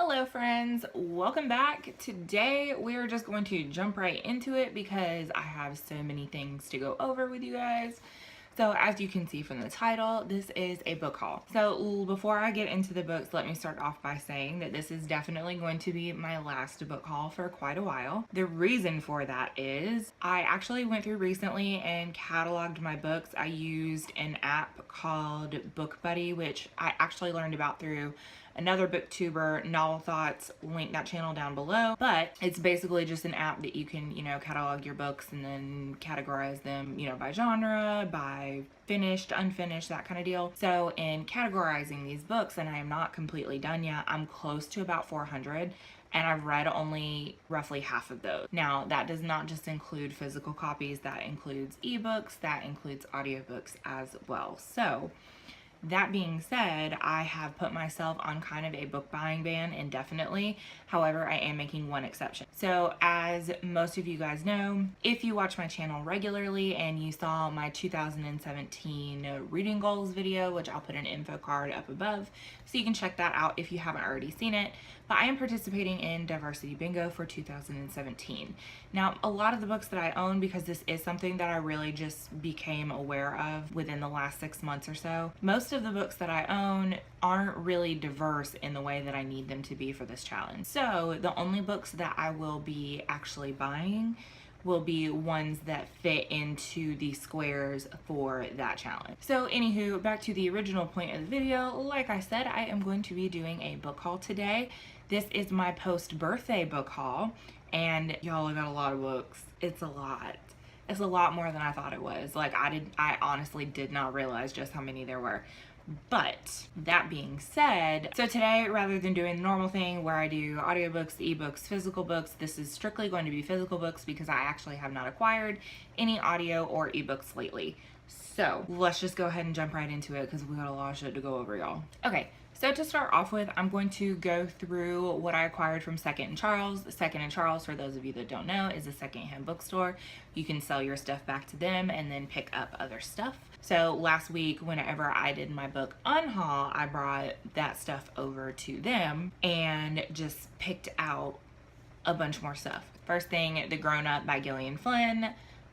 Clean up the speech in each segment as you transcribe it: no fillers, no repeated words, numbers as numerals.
Hello friends, welcome back. Today we are just going to jump right into it because I have so many things to go over with you guys. So as you can see from the title, this is a book haul. So before I get into the books, let me start off by saying that this is definitely going to be my last book haul for quite a while. The reason for that is I actually went through recently and cataloged my books. I used an app called Book Buddy, which I actually learned about through another booktuber, Novel Thoughts, link that channel down below. But it's basically just an app that you can, catalog your books and then categorize them, by genre, by finished, unfinished, that kind of deal. So in categorizing these books, and I am not completely done yet, I'm close to about 400. And I've read only roughly half of those. Now, that does not just include physical copies, that includes ebooks, that includes audiobooks as well. So that being said, I have put myself on kind of a book buying ban indefinitely. However, I am making one exception. So as most of you guys know, if you watch my channel regularly and you saw my 2017 reading goals video, which I'll put an info card up above, so you can check that out if you haven't already seen it. But I am participating in Diversity Bingo for 2017. Now, a lot of the books that I own, because this is something that I really just became aware of within the last 6 months or so, most of the books that I own aren't really diverse in the way that I need them to be for this challenge. So the only books that I will be actually buying will be ones that fit into the squares for that challenge. So anywho, back to the original point of the video, like I said, I am going to be doing a book haul today. This is my post-birthday book haul, and y'all, I got a lot of books. It's a lot. It's a lot more than I thought it was. Like, I honestly did not realize just how many there were. But that being said, so today, rather than doing the normal thing where I do audiobooks, ebooks, physical books, this is strictly going to be physical books because I actually have not acquired any audio or ebooks lately. So let's just go ahead and jump right into it because we got a lot of shit to go over, y'all. Okay. So to start off with, I'm going to go through what I acquired from Second & Charles. Second & Charles, for those of you that don't know, is a secondhand bookstore. You can sell your stuff back to them and then pick up other stuff. So last week, whenever I did my book unhaul, I brought that stuff over to them and just picked out a bunch more stuff. First thing, The Grown Up by Gillian Flynn.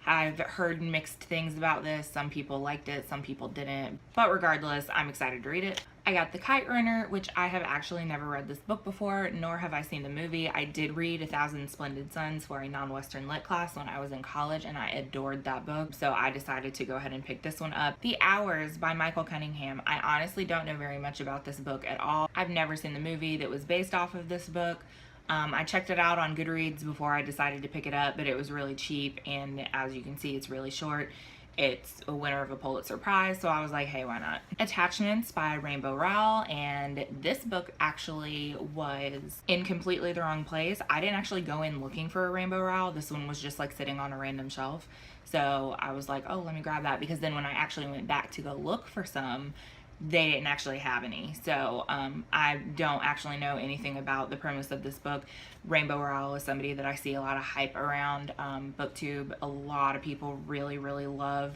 I've heard mixed things about this. Some people liked it, some people didn't. But regardless, I'm excited to read it. I got The Kite Runner, which I have actually never read this book before, nor have I seen the movie. I did read 1,000 Splendid Suns for a non-Western lit class when I was in college, and I adored that book, so I decided to go ahead and pick this one up. The Hours by Michael Cunningham. I honestly don't know very much about this book at all. I've never seen the movie that was based off of this book. I checked it out on Goodreads before I decided to pick it up, but it was really cheap, and as you can see, it's really short. It's a winner of a Pulitzer Prize, so I was like, hey, why not? Attachments by Rainbow Rowell, and this book actually was in completely the wrong place. I didn't actually go in looking for a Rainbow Rowell. This one was just like sitting on a random shelf. So I was like, oh, let me grab that, because then when I actually went back to go look for some, they didn't actually have any. So I don't actually know anything about the premise of this book. Rainbow Rowell is somebody that I see a lot of hype around BookTube. A lot of people really, really love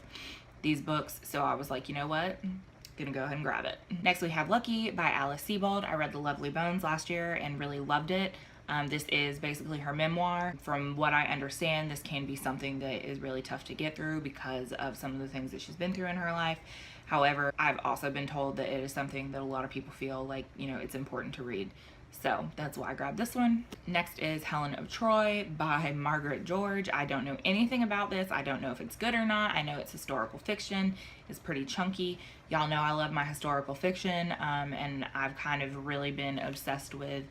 these books. So I was like, you know what? Gonna go ahead and grab it. Next we have Lucky by Alice Sebold. I read The Lovely Bones last year and really loved it. This is basically her memoir. From what I understand, this can be something that is really tough to get through because of some of the things that she's been through in her life. However, I've also been told that it is something that a lot of people feel like, it's important to read. So that's why I grabbed this one. Next is Helen of Troy by Margaret George. I don't know anything about this. I don't know if it's good or not. I know it's historical fiction. It's pretty chunky. Y'all know I love my historical fiction, and I've kind of really been obsessed with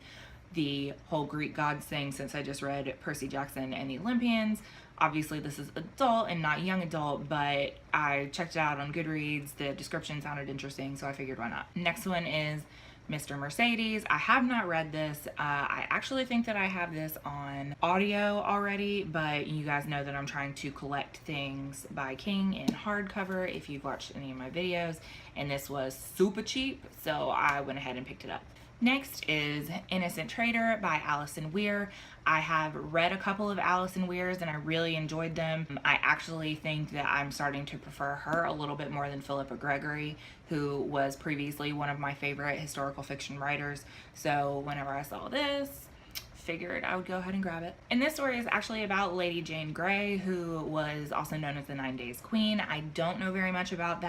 the whole Greek gods thing since I just read Percy Jackson and the Olympians. Obviously this is adult and not young adult, but I checked it out on Goodreads. The description sounded interesting, so I figured why not. Next one is Mr. Mercedes. I have not read this. I actually think that I have this on audio already, but you guys know that I'm trying to collect things by King in hardcover if you've watched any of my videos, and this was super cheap, so I went ahead and picked it up. Next is Innocent Traitor by Alison Weir. I have read a couple of Alison Weir's and I really enjoyed them. I actually think that I'm starting to prefer her a little bit more than Philippa Gregory, who was previously one of my favorite historical fiction writers. So whenever I saw this, figured I would go ahead and grab it. And this story is actually about Lady Jane Grey, who was also known as the 9 Days Queen. I don't know very much about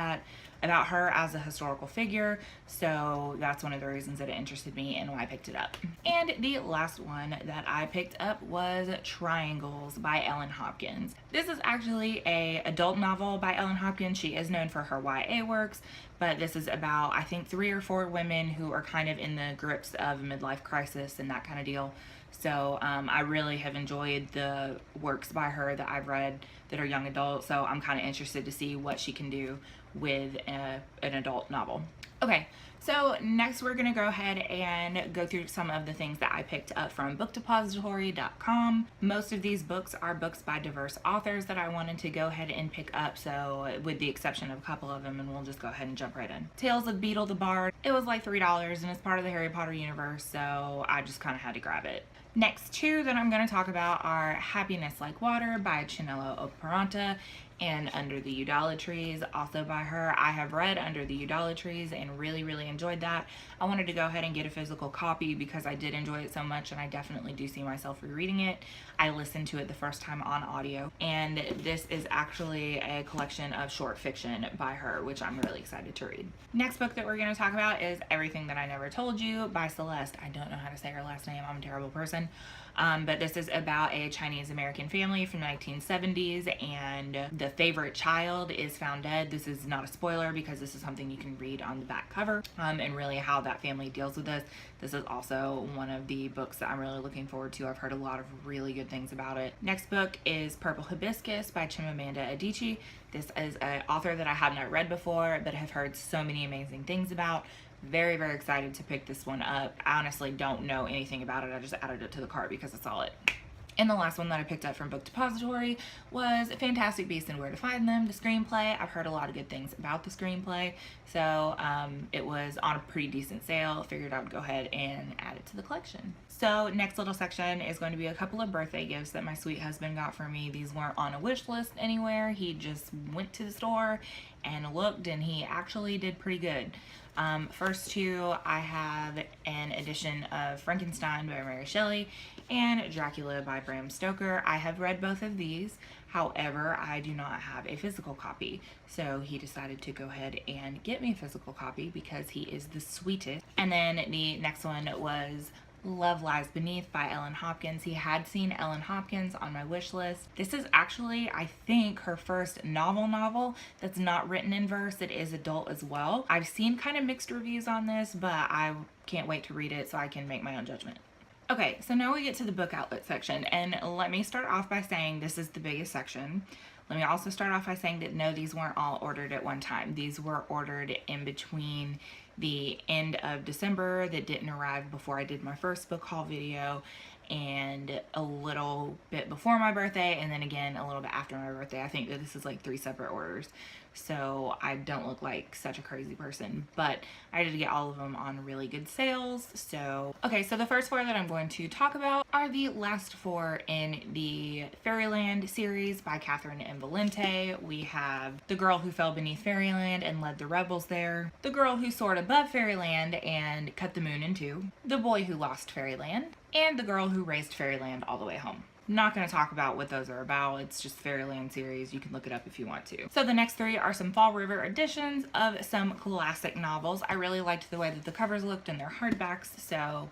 her as a historical figure, so that's one of the reasons that it interested me and why I picked it up. And the last one that I picked up was Triangles by Ellen Hopkins. This is actually an adult novel by Ellen Hopkins. She is known for her YA works, but this is about, I think, 3 or 4 women who are kind of in the grips of a midlife crisis and that kind of deal. So I really have enjoyed the works by her that I've read that are young adult, so I'm kind of interested to see what she can do with an adult novel. Okay, so next we're gonna go ahead and go through some of the things that I picked up from bookdepository.com. Most of these books are books by diverse authors that I wanted to go ahead and pick up, so with the exception of a couple of them, and we'll just go ahead and jump right in. Tales of Beetle the Bard. It was like $3 and it's part of the Harry Potter universe, so I just kind of had to grab it. Next 2 that I'm going to talk about are Happiness Like Water by Chinelo Oparanta and Under the Udala Trees, also by her. I have read Under the Udala Trees and really enjoyed that. I wanted to go ahead and get a physical copy because I did enjoy it so much and I definitely do see myself rereading it. I listened to it the first time on audio, and this is actually a collection of short fiction by her, which I'm really excited to read. Next book that we're going to talk about is Everything That I Never Told You by Celeste. I don't know how to say her last name. I'm a terrible person. But this is about a Chinese American family from the 1970s, and the favorite child is found dead. This is not a spoiler because this is something you can read on the back cover, and really how that family deals with this. This is also one of the books that I'm really looking forward to. I've heard a lot of really good things about it. Next book is Purple Hibiscus by Chimamanda Adichie. This is an author that I have not read before, but have heard so many amazing things about. Very excited to pick this one up. I honestly don't know anything about it. I just added it to the cart because I saw it. And the last one that I picked up from Book Depository was Fantastic Beasts and Where to Find Them, the screenplay. I've heard a lot of good things about the screenplay, so it was on a pretty decent sale. Figured I would go ahead and add it to the collection. So next little section is going to be a couple of birthday gifts that my sweet husband got for me. These weren't on a wish list anywhere. He just went to the store and looked, and he actually did pretty good. First 2, I have an edition of Frankenstein by Mary Shelley and Dracula by Bram Stoker. I have read both of these. However, I do not have a physical copy. So he decided to go ahead and get me a physical copy because he is the sweetest. And then the next one was Love Lies Beneath by Ellen Hopkins. He had seen Ellen Hopkins on my wish list. This is actually, I think, her first novel that's not written in verse. It is adult as well. I've seen kind of mixed reviews on this, but I can't wait to read it so I can make my own judgment. Okay, so now we get to the book outlet section, and let me start off by saying this is the biggest section. Let me also start off by saying that no, these weren't all ordered at one time. These were ordered in between the end of December that didn't arrive before I did my first book haul video, and a little bit before my birthday, and then again a little bit after my birthday. I think that this is like 3 separate orders, so I don't look like such a crazy person, but I did get all of them on really good sales. So okay, so the first 4 that I'm going to talk about are the last 4 in the Fairyland series by Catherine M. Valente. We have The Girl Who Fell Beneath Fairyland and Led the Rebels There, The Girl Who Soared Above Fairyland and Cut the Moon in Two, The Boy Who Lost Fairyland, and The Girl Who Raised Fairyland All the Way Home. Not going to talk about what those are about. It's just Fairyland series. You can look it up if you want to. So the next 3 are some Fall River editions of some classic novels. I really liked the way that the covers looked and their hardbacks, so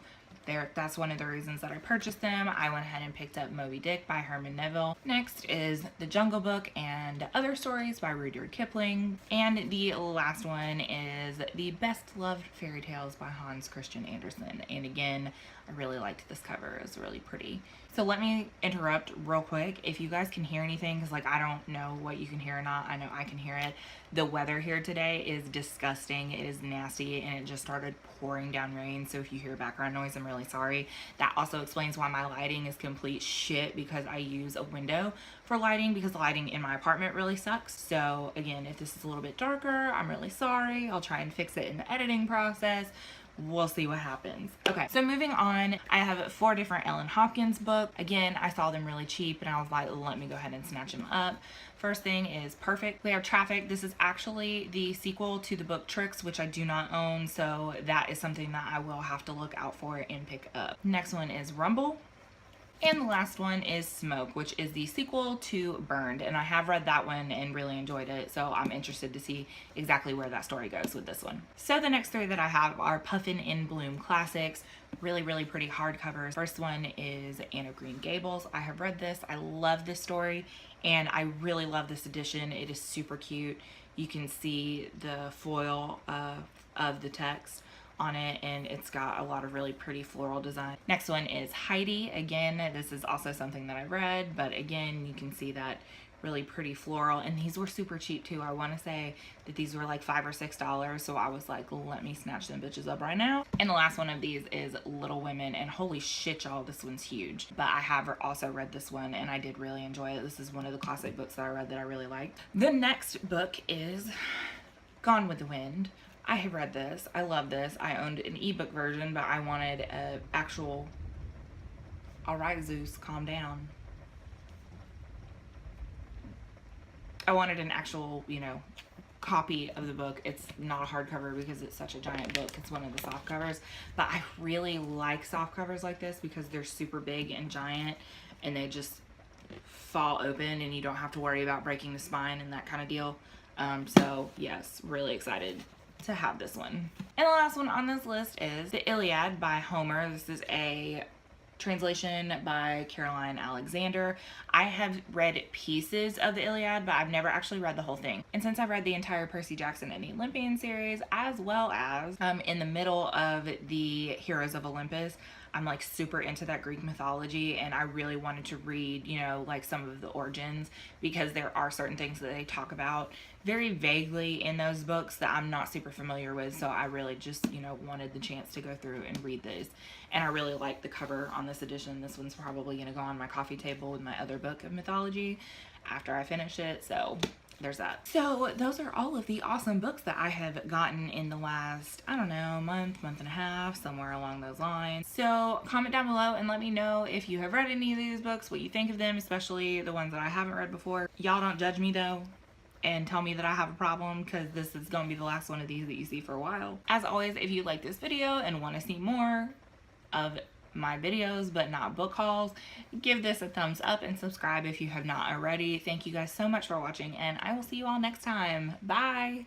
that's one of the reasons that I purchased them. I went ahead and picked up Moby Dick by Herman Melville. Next is The Jungle Book and Other Stories by Rudyard Kipling. And the last one is The Best Loved Fairy Tales by Hans Christian Andersen. And again, I really liked this cover. It's really pretty. So let me interrupt real quick. If you guys can hear anything, because like I don't know what you can hear or not. I know I can hear it. The weather here today is disgusting. It is nasty, and it just started pouring down rain. So if you hear background noise, I'm really sorry. That also explains why my lighting is complete shit, because I use a window for lighting because the lighting in my apartment really sucks. So again, if this is a little bit darker, I'm really sorry. I'll try and fix it in the editing process. we'll see what happens. Okay, so moving on, I have 4 different Ellen Hopkins books. Again, I saw them really cheap and I was like, let me go ahead and snatch them up. First thing is Perfect. We have Traffic. This is actually the sequel to the book Tricks, which I do not own, so that is something that I will have to look out for and pick up. Next one is Rumble. And the last one is Smoke, which is the sequel to Burned. And I have read that one and really enjoyed it, so I'm interested to see exactly where that story goes with this one. So the next 3 that I have are Puffin in Bloom classics. Really, really pretty hardcovers. First one is Anne of Green Gables. I have read this. I love this story, and I really love this edition. It is super cute. You can see the foil of the text on it, and it's got a lot of really pretty floral design. Next one is Heidi. Again, this is also something that I read, but again, you can see that really pretty floral, and these were super cheap too. I want to say that these were like $5 or $6, so I was like, let me snatch them bitches up right now. And the last one of these is Little Women, and holy shit, y'all, this one's huge. But I have also read this one, and I did really enjoy it. This is one of the classic books that I read that I really liked. The next book is Gone with the Wind. I have read this. I love this. I owned an ebook version, but I wanted an actual... All right, Zeus, calm down. I wanted an actual, you know, copy of the book. It's not a hardcover because it's such a giant book. It's one of the soft covers. But I really like soft covers like this because they're super big and giant, and they just fall open and you don't have to worry about breaking the spine and that kind of deal. So yes, really excited to have this one. And the last one on this list is The Iliad by Homer. This is a translation by Caroline Alexander. I have read pieces of the Iliad, but I've never actually read the whole thing. And since I've read the entire Percy Jackson and the Olympian series, as well as in the middle of the Heroes of Olympus, I'm like super into that Greek mythology, and I really wanted to read, you know, like some of the origins, because there are certain things that they talk about very vaguely in those books that I'm not super familiar with. So I really just, you know, wanted the chance to go through and read these. And I really like the cover on this edition. This one's probably going to go on my coffee table with my other book of mythology after I finish it. So there's that. So those are all of the awesome books that I have gotten in the last, I don't know, month and a half, somewhere along those lines. So comment down below and let me know if you have read any of these books, what you think of them, especially the ones that I haven't read before. Y'all don't judge me though and tell me that I have a problem, because this is going to be the last one of these that you see for a while. As always, if you like this video and want to see more of my videos but not book hauls, give this a thumbs up and subscribe if you have not already. Thank you guys so much for watching, and I will see you all next time. Bye.